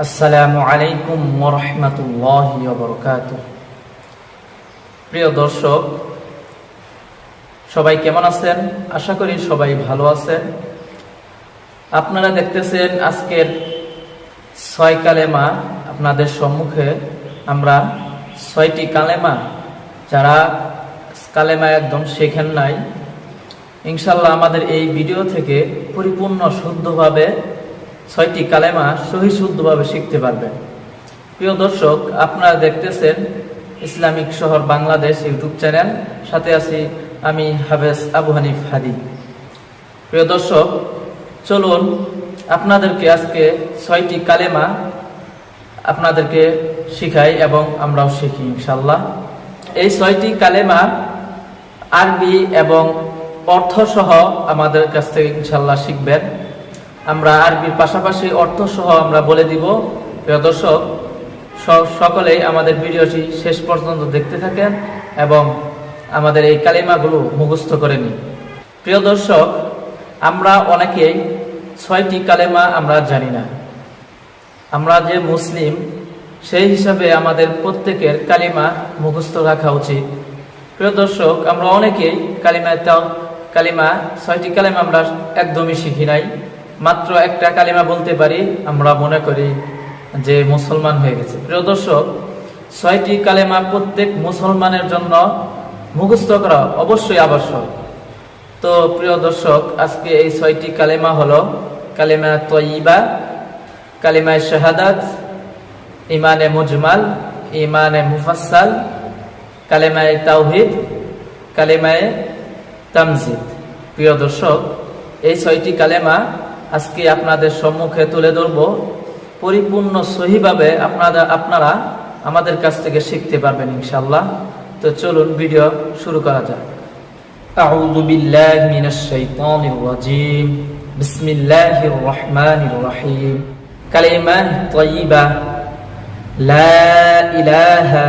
আসসালামু আলাইকুম ওয়া রাহমাতুল্লাহি ওয়া বারাকাতুহু। প্রিয় দর্শক, সবাই কেমন আছেন? আশা করি সবাই ভালো আছেন। আপনারা দেখতেছেন আজকের 6 কালেমা আপনাদের সম্মুখে। আমরা 6টি কালেমা, যারা কালেমা একদম শেখেন নাই, ইনশাআল্লাহ আমাদের এই ভিডিও থেকে পরিপূর্ণ শুদ্ধভাবে 6টি কালেমা শুদ্ধভাবে শিখতে পারবেন। প্রিয় দর্শক, আপনারা দেখতেছেন ইসলামিক শহর বাংলাদেশ ইউটিউব চ্যানেল, সাথে আছি আমি হাফেজ আবু হানিফ হাদি। প্রিয় দর্শক, চলুন আপনাদেরকে আজকে 6টি কালেমা আপনাদেরকে শিখাই এবং আমরাও শিখি ইনশাআল্লাহ। এই 6টি কালেমা আরবি এবং অর্থ সহ আমাদের কাছ থেকে ইনশাআল্লাহ শিখবেন। আমরা আরবির পাশাপাশি অর্থ সহ আমরা বলে দিব। প্রিয় দর্শক, সকলেই আমাদের ভিডিওটি শেষ পর্যন্ত দেখতে থাকেন এবং আমাদের এই কালিমাগুলো মুখস্থ করে নিন। প্রিয় দর্শক, আমরা অনেকেই 6টি কালেমা আমরা জানি না। আমরা যে মুসলিম, সেই হিসাবে আমাদের প্রত্যেকের কালিমা মুখস্থ রাখা উচিত। প্রিয় দর্শক, আমরা অনেকেই কালিমা 6টি কালিমা আমরা একদমই শিখি নাই। মাত্র একটা কালিমা বলতে পারি, আমরা মনে করি যে মুসলমান হয়ে গেছে। প্রিয় দর্শক, 6টি কালিমা প্রত্যেক মুসলমানের জন্য মুখস্থ করা অবশ্যই আবশ্যক। তো প্রিয় দর্শক, আজকে এই 6টি কালিমা হলো কালিমা তয়্যিবা, কালিমা শাহাদাত, ইমানে মুজমাল, ইমানে মুফাসসাল, কালিমা তাওহীদ, কালিমা তামজিদ। প্রিয় দর্শক, এই 6টি কালেমা আজকে আপনাদের সম্মুখে তুলে ধরব। পরিপূর্ণ সহিভাবে আপনারা আমাদের কাছ থেকে শিখতে পারবেন ইনশাআল্লাহ। তো চলুন ভিডিও শুরু করা যাক। আউযু বিল্লাহি মিনাশ শাইতানির রাজীম। বিসমিল্লাহির রহমানির রহিম। কালিমা তাইয়্যিবা, লা ইলাহা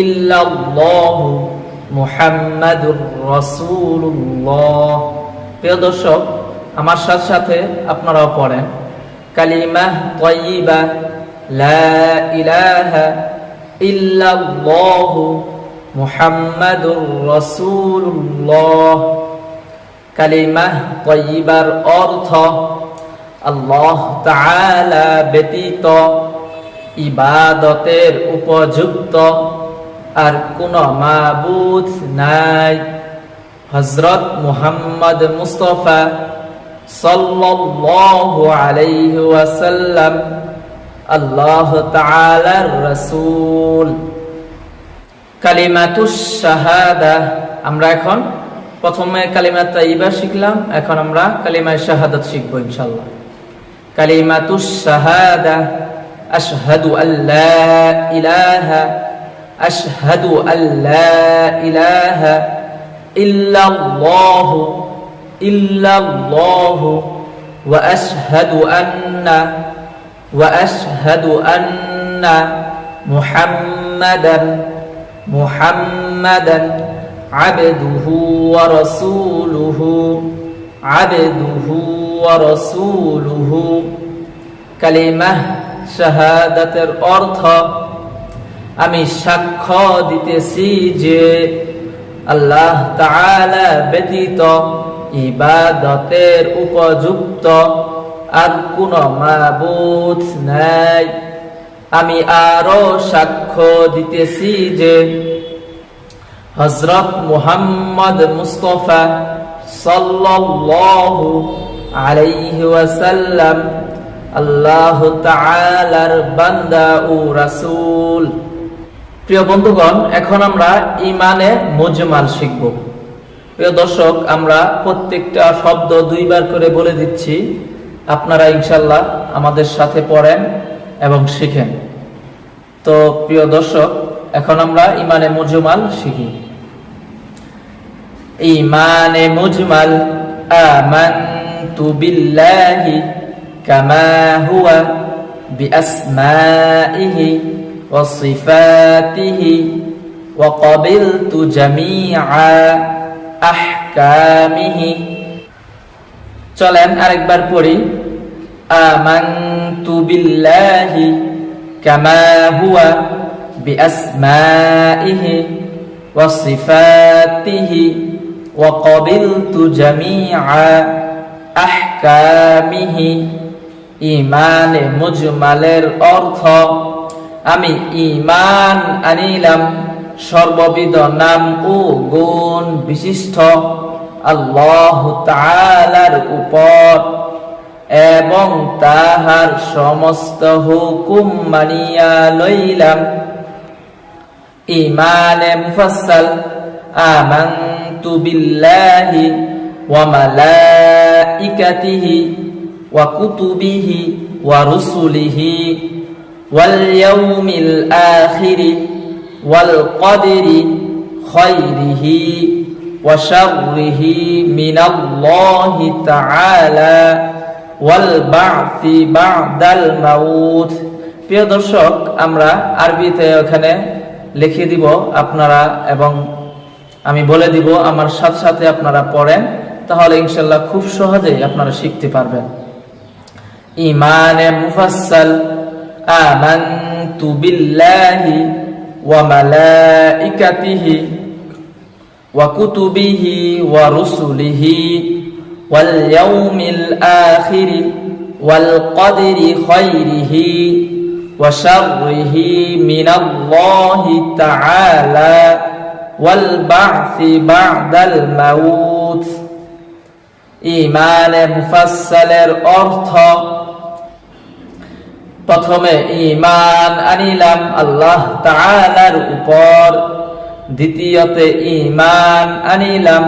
ইল্লাল্লাহু মুহাম্মাদুর রাসূলুল্লাহ। প্রিয় দর্শক, আমার সাথে সাথে আপনারাও পড়েন। কালিমা তাইয়্যিবা, লা ইলাহা ইল্লাল্লাহু মুহাম্মাদুর রাসূলুল্লাহ। কালিমা তাইয়্যিবার অর্থ আল্লাহ তাআলা ব্যতীত ইবাদতের উপযুক্ত আর কোনো মাবুদ নাই। হযরত মুহাম্মদ মুস্তাফা সাল্লাল্লাহু আলাইহি ওয়াসাল্লাম আল্লাহ তাআলার রাসূল। কালিমাতুশ শাহাদা, আমরা এখন প্রথমে কালিমা তাইয়্যিবা শিখলাম, এখন আমরা কালিমা শাহাদাত শিখব ইনশাআল্লাহ। কালিমাতুশ শাহাদা, আশহাদু আল্লা ইলাহা আশহাদু আল্লা ইলাহা ইল্লাল্লাহু ইল্লাল্লাহু ওয়া আশহাদু আন্না মুহাম্মাদান আবদুহু ওয়া রাসূলুহু। কালিমা শাহাদাতের অর্থ আমি সাক্ষ্য দিতেছি যে আল্লাহ তাআলা ব্যতীত ইবাদতের উপযুক্ত আর কোনো মাবুদ নাই। আমি আরো সাক্ষ্য দিতেছি যে হযরত মুহাম্মদ মুস্তাফা সাল্লাল্লাহু আলাইহি ওয়াসাল্লাম আল্লাহ তাআলার বান্দা ও রাসূল। প্রিয় বন্ধুগণ, এখন আমরা ইমানে মুজমাল শিখব। প্রিয় দর্শক, আমরা প্রত্যেকটা শব্দ 2বার করে বলে দিচ্ছি, আপনারা ইনশাআল্লাহ আমাদের সাথে পড়েন এবং শিখেন। তো প্রিয় দর্শক, এখন আমরা ইমানে মুজমাল শিখি। ইমানে মুজমাল, আমানতু বিল্লাহি কামা হুয়া বিআসমাইহি ওয়া সিফাতিহি ওয়া ক্বাবিলতু জামিআ আহকামিহি। চলেন আরেকবার পড়ি। আমানতু বিল্লাহি কামা হুয়া বিআসমাইহি ওয়া সিফাতিহি ওয়া ক্বাবিলতু জামিআ আহকামিহি। ঈমানে মুজমালের অর্থ আমি ঈমান আনিলাম সর্ববিধ নাম ও গুণ বিশিষ্ট আল্লাহ তাআলার উপর এবং তাহার সমস্ত হুকুম মানিয়া লইলাম। ঈমানে মুফাসসাল আমানতু বিল্লাহি ওয়া মালাইকাতিহি ওয়া কুতুবিহি ওয়া রুসুলিহি ওয়াল ইয়াউমিল আখিরি ওয়াল কদরি খায়রিহি ওয়া শাররিহি মিনাল্লাহি তাআলা ওয়াল বা'সি বা'দাল মাউত। প্রিয় দর্শক, আমরা আরবিতে ওখানে লিখে দিব আপনারা, এবং আমি বলে দিব, আমার সাথে সাথে আপনারা পড়েন, তাহলে ইনশাআল্লাহ খুব সহজেই আপনারা শিখতে পারবেন। ঈমানে মুফাসসাল আমানতু বিল্লাহি ওয়া মালাইকাতিহি ওয়া কুতুবিহি ওয়া রুসুলিহি ওয়াল ইয়াউমিল আখিরি ওয়াল কদরি খায়রিহি ওয়া শাররিহি মিনাল্লাহি তাআলা ওয়াল বা'সি বা'দাল মাউত। ঈমানে মুফাসসালের অর্থ প্রথমে ঈমান আনিলাম আল্লাহ তাআলার উপর, দ্বিতীয়তে ঈমান আনিলাম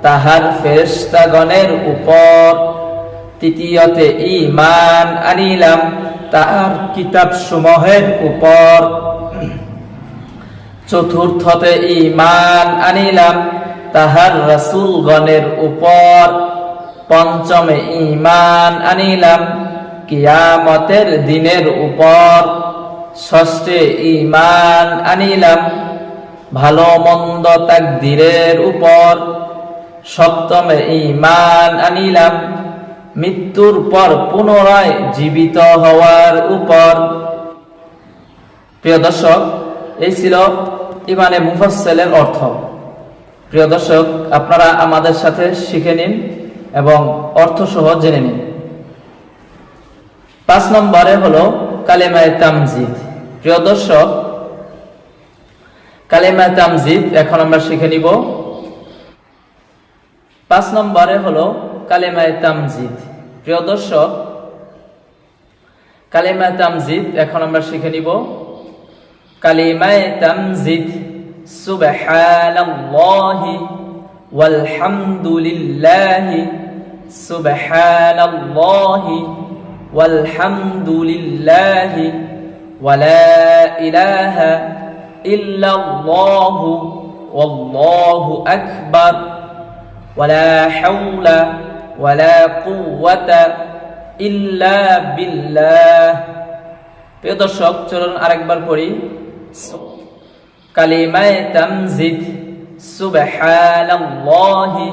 তাহার ফেরেশতাগণের উপর, তৃতীয়তে ঈমান আনিলাম তাহার কিতাবসমূহের উপর, চতুর্থতে ঈমান আনিলাম তাহার রাসূলগণের উপর, পঞ্চমে ঈমান আনিলাম কিয়ামতের দিনের উপর, ষষ্ঠে ঈমান আনিলাম ভালো মন্দ তাকদীরের উপর, সপ্তমে ঈমান আনিলাম মৃত্যুর পর পুনরায় জীবিত হওয়ার উপর। প্রিয় দর্শক, এই ছিল ঈমানে মুফাসসালের অর্থ। প্রিয় দর্শক, আপনারা আমাদের সাথে শিখে নিন এবং অর্থ সহ জেনে নিন। 5 নম্বরে হলো কালেমায়ে তামজিদ। প্রিয় দর্শক, কালেমায়ে তামজিদ এখন আমরা শিখে নিব। 5 নম্বরে হলো কালেমায়ে তামজিদ। প্রিয় দর্শক, কালেমায়ে তামজিদ এখন আমরা শিখে নিব। কালেমায়ে তামজিদ সুবহানাল্লাহি ওয়াল হামদুলিল্লাহি সুবহানাল্লাহি ওয়াল হামদুলিল্লাহি ওয়া লা ইলাহা ইল্লাল্লাহু ওয়াল্লাহু আকবার ওয়া লা হাওলা ওয়া লা কুওয়াতা ইল্লা বিল্লাহ। প্রিয় দর্শক, চলুন আরেকবার পড়ি। কালিমায়ে তামজিদ সুবহানাল্লাহি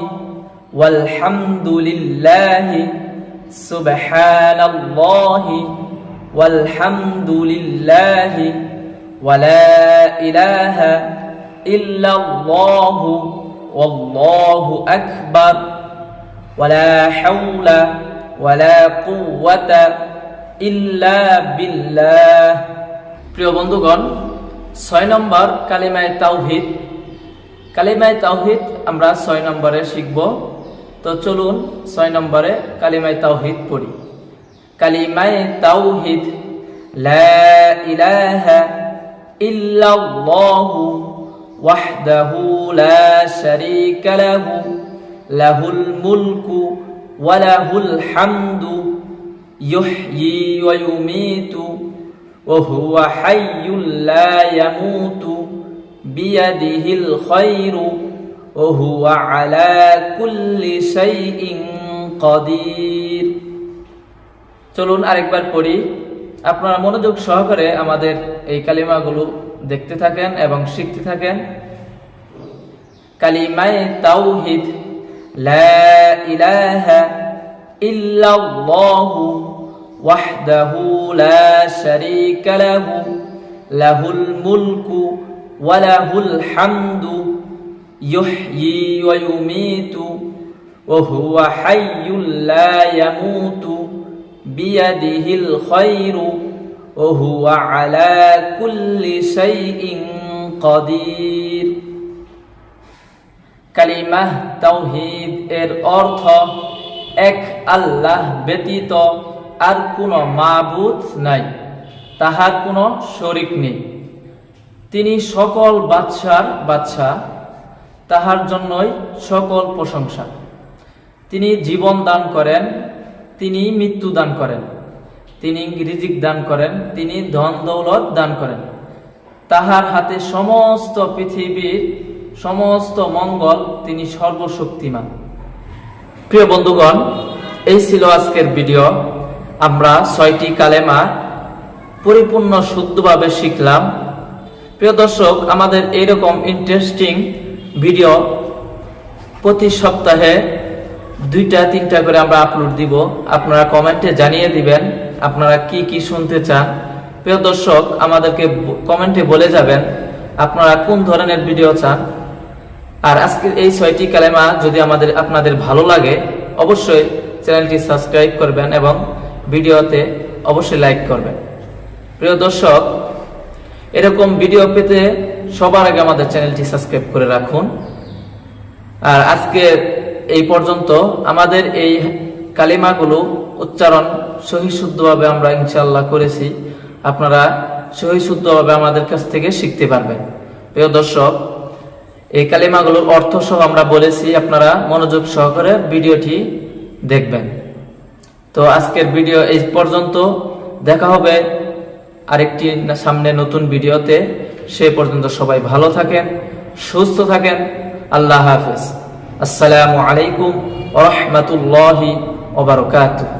ওয়াল হামদুলিল্লাহি সুবহানাল্লাহি ওয়াল হামদুলিল্লাহি ওয়া লা ইলাহা ইল্লাল্লাহু ওয়াল্লাহু আকবার ওয়া লা হাওলা ওয়া লা কুওয়াতা ইল্লা বিল্লাহ। প্রিয় বন্ধুগণ, 6 নম্বর কালিমায়ে তাওহীদ। কালিমায়ে তাওহীদ আমরা 6 নম্বরে শিখব। তো চলুন 6 নম্বরে কালিমায়ে তাওহীদ পড়ি। কালিমায়ে তাওহীদ লা ইলাহা ইল্লাল্লাহু ওয়াহদাহু লা শারীকা লাহু লাহুল মুলকু ওয়া লাহুল হামদু ইউহয়ী ওয়া ইউমীতু ওয়া হুয়া হাইয়্যুল লা ইয়ামুতু বিয়াদিহিল খায়রু ওয়া হুয়া আলা কুল্লি শাইইন কাদির। চলুন আরেকবার পড়ি। আপনারা মনোযোগ সহকারে আমাদের এই কালিমাগুলো দেখতে থাকেন এবং শিখতে থাকেন। কালিমায়ে তাওহীদ লা ইলাহা ইল্লাল্লাহু ওয়াহদাহু লা শারীকা লাহু লাহুল মুলকু ওয়া লাহুল হামদু ইউহয়ী ওয়া ইউমীতু ওয়া হুয়া হাইয়্যুল লা ইয়ামুতু বিয়াদিহিল খায়রু ওয়া হুয়া আলা কুল্লি শাইইন কাদির। কালিমাহ তাওহীদ এর অর্থ এক আল্লাহ ব্যতীত আর কোনো মাবুদ নাই, তাহার কোনো শরীক নেই। তিনি সকল বাদশার বাদশাহ, তাহার জন্যই সকল প্রশংসা। তিনি জীবন দান করেন, তিনি মৃত্যু দান করেন, তিনি রিজিক দান করেন, তিনি ধন দৌলত দান করেন। তাহার হাতে সমস্ত পৃথিবীর সমস্ত মঙ্গল, তিনি সর্বশক্তিমান। প্রিয় বন্ধুগণ, এই ছিল আজকের ভিডিও। আমরা 6টি কালেমা পরিপূর্ণ শুদ্ধভাবে শিখলাম। প্রিয় দর্শক, আমাদের এইরকম ইন্টারেস্টিং ভিডিও প্রতি সপ্তাহে 2-3টা করে আমরা আপলোড দিব। আপনারা কমেন্টে জানিয়ে দিবেন আপনারা কি কি শুনতে চান। প্রিয় দর্শক, আমাদেরকে কমেন্টে বলে যাবেন আপনারা কোন ধরনের ভিডিও চান। আর আজকের এই 6টি কালেমা যদি আপনাদের ভালো লাগে, অবশ্যই চ্যানেলটি সাবস্ক্রাইব করবেন এবং ভিডিওতে অবশ্যই লাইক করবেন। প্রিয় দর্শক, এরকম ভিডিও পেতে সবার আগে আমাদের চ্যানেলটি সাবস্ক্রাইব করে রাখুন। আর আজকে এই পর্যন্ত আমাদের এই কালিমাগুলো উচ্চারণ সহি শুদ্ধভাবে আমরা ইনশাআল্লাহ করেছি। আপনারা সহি শুদ্ধভাবে আমাদের কাছ থেকে শিখতে পারবেন। প্রিয় দর্শক, এই কালিমাগুলোর অর্থ সহ আমরা বলেছি, আপনারা মনোযোগ সহকারে ভিডিওটি দেখবেন। তো আজকের ভিডিও এই পর্যন্ত, দেখা হবে আরেকটি সামনে নতুন ভিডিওতে। সে পর্যন্ত সবাই ভালো থাকেন, সুস্থ থাকেন। আল্লাহ হাফেজ। আসসালামু আলাইকুম ওয়া রাহমাতুল্লাহি ওয়া বারাকাতুহু।